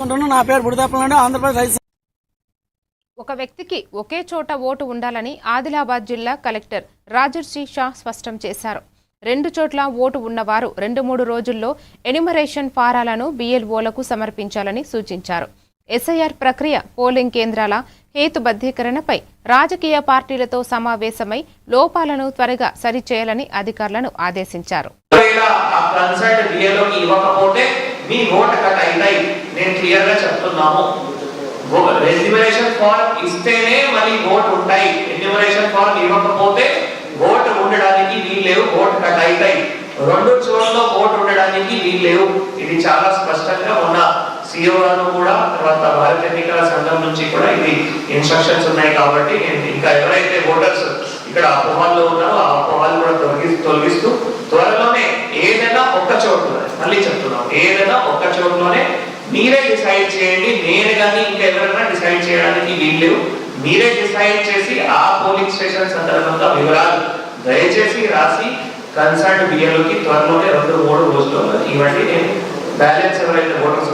నా పేరు బుడిదప్పలండి, ఆంధ్రప్రదేశ్. ఒక వ్యక్తికి ఒకే చోట ఓటు ఉండాలని ఆదిలాబాద్ జిల్లా కలెక్టర్ రాజర్షి షా స్పష్టం చేశారు. 2 చోట్ల ఓటు ఉన్నవారు 2-3 రోజుల్లో ఎన్యుమరేషన్ ఫారాలను BLOలకు సమర్పించాలని సూచించారు. SIR ప్రక్రియ, పోలింగ్ కేంద్రాల హేతుబద్ధీకరణపై రాజకీయ పార్టీలతో సమావేశమై లోపాలను త్వరగా సరిచేయాలని అధికారులను ఆదేశించారు. ఎన్యుమరేషన్ ఫార్మ్ ఇస్తేనే మళ్ళీ ఓటు ఉంటాయి. ఎన్యుమరేషన్ ఫార్మ్ ఇవ్వకపోతే ఓటు ఉండడానికి వీల్లేవు, ఓటు కట్ అవుతాయి. 2 చోట్ల ఓటు ఉండడానికి వీల్లేవు. ఇది చాలా స్పష్టంగా ఉన్న CEO గారు కూడా, తర్వాత భారత ఎన్నికల సంఘం నుంచి కూడా ఇది ఇన్స్ట్రక్షన్స్ ఉన్నాయి. కాబట్టి ఇంకా ఎవరైతే ఓటర్స్ ఇక్కడ అపోహల్లో ఉన్నారో ఆ అపోహలు కూడా తొలగిస్తూ త్వరలోనే ఏదైనా ఒక్క చోట్లోనే, మళ్ళీ చెప్తున్నాం, ఏదైనా ఒక్క చోట్లోనే మీరే డిసైడ్ చేయండి. నేను కానీ ఇంకా ఎవరైనా డిసైడ్ చేయడానికి వీల్లేవు. మీరే డిసైడ్ చేసి ఆ పోలింగ్ స్టేషన్ సందర్భంగా వివరాలు దయచేసి రాసి కన్సర్న్ BLOకి త్వరలోనే 2-3 రోజుల్లో ఇవ్వండి. నేను బ్యాలెన్స్ ఎవరైతే ఓటర్స్